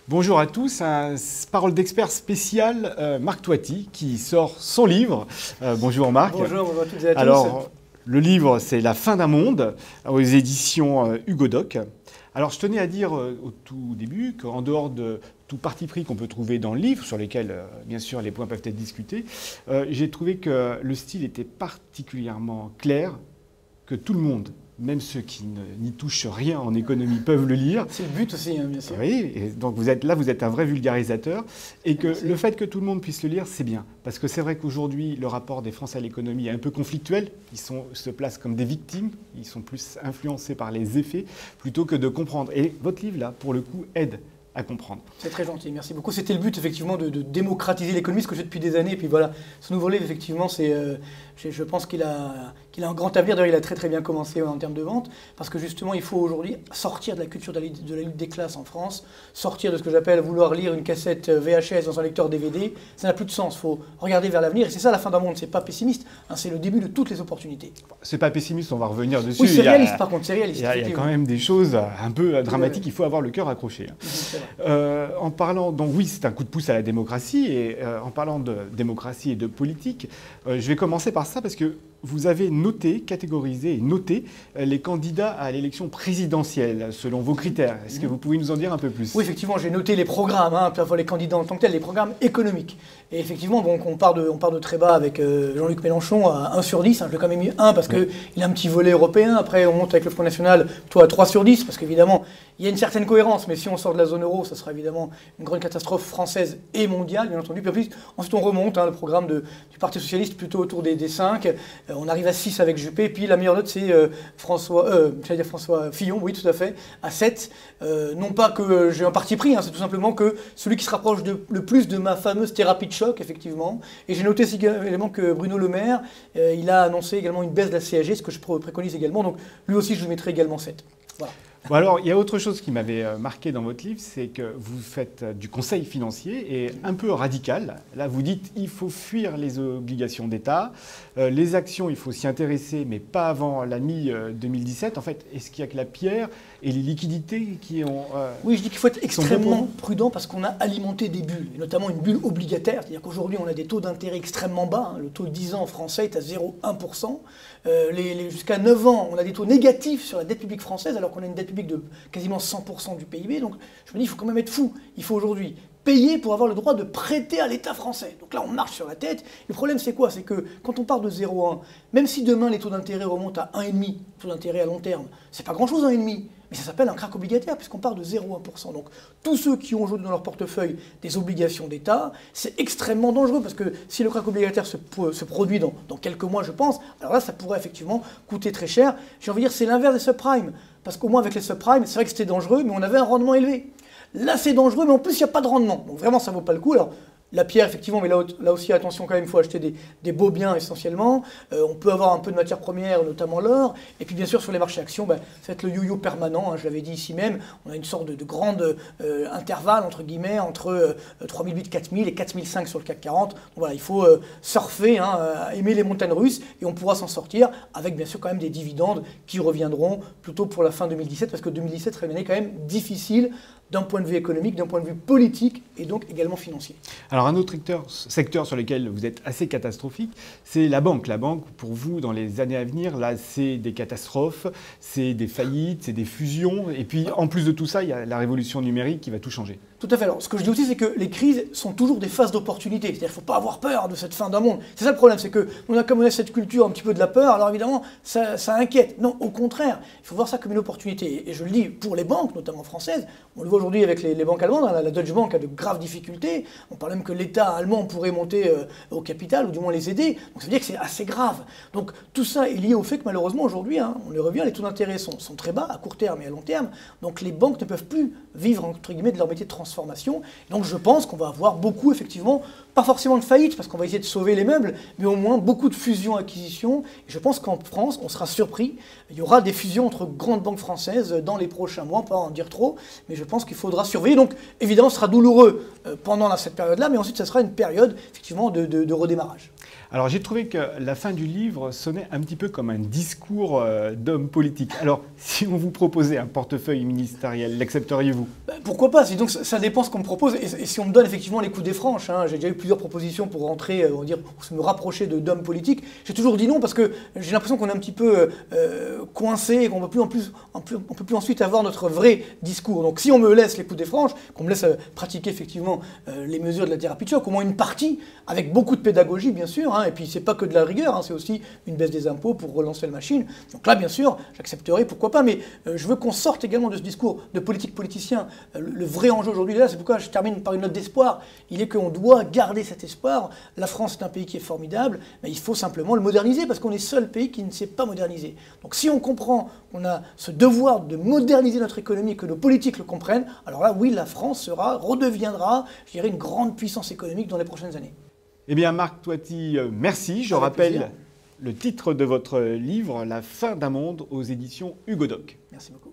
Bonjour à tous, un parole d'expert spécial, Marc Toiti, qui sort son livre. Bonjour Marc. Bonjour à toutes et à tous. Alors, le livre, c'est La fin d'un monde, aux éditions Hugo Doc. Alors, je tenais à dire au tout début qu'en dehors de tout parti pris qu'on peut trouver dans le livre, sur lesquels, bien sûr, les points peuvent être discutés, j'ai trouvé que le style était particulièrement clair, que tout le monde, même ceux qui n'y touchent rien en économie, peuvent le lire. C'est le but aussi, hein, bien sûr. Oui, et donc vous êtes un vrai vulgarisateur. Et que le fait que tout le monde puisse le lire, c'est bien. Parce que c'est vrai qu'aujourd'hui, le rapport des Français à l'économie est un peu conflictuel. Ils se placent comme des victimes. Ils sont plus influencés par les effets plutôt que de comprendre. Et votre livre, là, pour le coup, aide à comprendre. C'est très gentil, merci beaucoup. C'était le but, effectivement, de démocratiser l'économie, ce que je fais depuis des années. Et puis voilà, ce nouveau livre, effectivement, je pense qu'il a un grand avenir. D'ailleurs, il a très très bien commencé en termes de vente, parce que justement, il faut aujourd'hui sortir de la culture de la lutte des classes en France, sortir de ce que j'appelle vouloir lire une cassette VHS dans un lecteur DVD. Ça n'a plus de sens. Il faut regarder vers l'avenir. Et c'est ça, la fin d'un monde. C'est pas pessimiste. Hein, c'est le début de toutes les opportunités. C'est pas pessimiste, on va revenir dessus. Oui, c'est réaliste, par contre, c'est réaliste. Il y a quand même des choses un peu dramatiques. Il faut avoir le cœur accroché. En parlant, donc oui, c'est un coup de pouce à la démocratie, et en parlant de démocratie et de politique, je vais commencer par ça parce que vous avez catégorisé et noté les candidats à l'élection présidentielle selon vos critères. Est-ce que vous pouvez nous en dire un peu plus? Oui, effectivement, j'ai noté les programmes, les candidats en tant que tels, les programmes économiques. Et effectivement, donc, on part de très bas avec Jean-Luc Mélenchon à 1 sur 10. Je l'ai quand même mis 1 parce qu'il a un petit volet européen. Après, on monte avec le Front National plutôt à 3 sur 10 parce qu'évidemment, il y a une certaine cohérence. Mais si on sort de la zone euro, ça sera évidemment une grande catastrophe française et mondiale, bien entendu. Puis ensuite, on remonte, le programme du Parti Socialiste plutôt autour des 5. On arrive à 6 avec Juppé. Puis la meilleure note, c'est François Fillon, oui, tout à fait, à 7. Non pas que j'ai un parti pris, c'est tout simplement que celui qui se rapproche le plus de ma fameuse thérapie de choc, effectivement. Et j'ai noté également que Bruno Le Maire, il a annoncé également une baisse de la CSG, ce que je préconise également. Donc lui aussi, je lui mettrai également 7. Voilà. Bon alors, il y a autre chose qui m'avait marqué dans votre livre, c'est que vous faites du conseil financier et un peu radical. Là, vous dites il faut fuir les obligations d'État, les actions, il faut s'y intéresser, mais pas avant la mi-2017. En fait, est-ce qu'il n'y a que la pierre et les liquidités qui ont... Oui, je dis qu'il faut être extrêmement prudent parce qu'on a alimenté des bulles, et notamment une bulle obligataire. C'est-à-dire qu'aujourd'hui, on a des taux d'intérêt extrêmement bas. Le taux de 10 ans français est à 0,1%. Jusqu'à 9 ans, on a des taux négatifs sur la dette publique française, alors qu'on a une dette publique de quasiment 100% du PIB. Donc je me dis, il faut quand même être fou. Il faut aujourd'hui payer pour avoir le droit de prêter à l'État français. Donc là, on marche sur la tête. Le problème, c'est quoi? C'est que quand on part de 0,1, même si demain les taux d'intérêt remontent à 1,5, taux d'intérêt à long terme, c'est pas grand-chose 1,5. Mais ça s'appelle un krach obligataire puisqu'on part de 0,1%. Donc tous ceux qui ont aujourd'hui dans leur portefeuille des obligations d'État, c'est extrêmement dangereux parce que si le krach obligataire se produit dans quelques mois, je pense, alors là, ça pourrait effectivement coûter très cher. J'ai envie de dire, c'est l'inverse des subprimes. Parce qu'au moins avec les subprimes, c'est vrai que c'était dangereux, mais on avait un rendement élevé. Là, c'est dangereux, mais en plus, il n'y a pas de rendement. Donc vraiment, ça ne vaut pas le coup. Alors, la pierre, effectivement, mais là aussi, attention quand même, il faut acheter des beaux biens essentiellement. On peut avoir un peu de matières premières, notamment l'or. Et puis, bien sûr, sur les marchés actions, ça va être le yo-yo permanent. Je l'avais dit ici même, on a une sorte de grande intervalle, entre guillemets, entre 3008, 4000 et 4005 sur le CAC 40. Donc voilà, il faut surfer, aimer les montagnes russes, et on pourra s'en sortir avec, bien sûr, quand même des dividendes qui reviendront plutôt pour la fin 2017, parce que 2017 serait une année quand même difficile d'un point de vue économique, d'un point de vue politique et donc également financier. Alors un autre secteur sur lequel vous êtes assez catastrophique, c'est la banque. La banque, pour vous, dans les années à venir, là, c'est des catastrophes, c'est des faillites, c'est des fusions. Et puis, en plus de tout ça, il y a la révolution numérique qui va tout changer. Tout à fait. Alors, ce que je dis aussi, c'est que les crises sont toujours des phases d'opportunité. C'est-à-dire qu'il ne faut pas avoir peur de cette fin d'un monde. C'est ça le problème, c'est que comme on a cette culture un petit peu de la peur, alors évidemment, ça inquiète. Non, au contraire, il faut voir ça comme une opportunité. Et je le dis pour les banques, notamment françaises. On le voit aujourd'hui avec les banques allemandes. La Deutsche Bank a de graves difficultés. On parle même que l'État allemand pourrait monter au capital, ou du moins les aider. Donc ça veut dire que c'est assez grave. Donc tout ça est lié au fait que malheureusement aujourd'hui, on y revient, les taux d'intérêt sont très bas à court terme et à long terme. Donc les banques ne peuvent plus vivre entre guillemets de leur métier de transformation. Donc je pense qu'on va avoir beaucoup effectivement, pas forcément de faillite parce qu'on va essayer de sauver les meubles, mais au moins beaucoup de fusions-acquisitions. Et je pense qu'en France, on sera surpris. Il y aura des fusions entre grandes banques françaises dans les prochains mois, pas en dire trop, mais je pense qu'il faudra surveiller. Donc évidemment, ce sera douloureux pendant cette période-là, mais ensuite, ça sera une période effectivement de redémarrage. Alors j'ai trouvé que la fin du livre sonnait un petit peu comme un discours d'homme politique. Alors si on vous proposait un portefeuille ministériel, l'accepteriez-vous? Pourquoi pas? Donc ça dépend ce qu'on me propose et si on me donne effectivement les coups des franches. Hein, j'ai déjà eu plusieurs propositions pour rentrer, on va dire, pour me rapprocher d'hommes politiques. J'ai toujours dit non parce que j'ai l'impression qu'on est un petit peu coincé et qu'on ne peut plus ensuite avoir notre vrai discours. Donc si on me laisse les coups des franches, qu'on me laisse pratiquer effectivement les mesures de la thérapie de choc, au moins une partie, avec beaucoup de pédagogie bien sûr, hein, et puis c'est pas que de la rigueur, hein, c'est aussi une baisse des impôts pour relancer la machine. Donc là bien sûr, j'accepterai, pourquoi pas, mais je veux qu'on sorte également de ce discours de politicien. Le vrai enjeu aujourd'hui là, c'est pourquoi je termine par une note d'espoir, il est qu'on doit garder cet espoir. La France est un pays qui est formidable, mais il faut simplement le moderniser parce qu'on est le seul pays qui ne s'est pas modernisé. Donc si on comprend qu'on a ce devoir de moderniser notre économie, que nos politiques le comprennent, alors là oui, la France redeviendra, je dirais, une grande puissance économique dans les prochaines années. Eh bien, Marc Toiti, merci. Je rappelle le titre de votre livre, La fin d'un monde, aux éditions Hugo Doc. Merci beaucoup.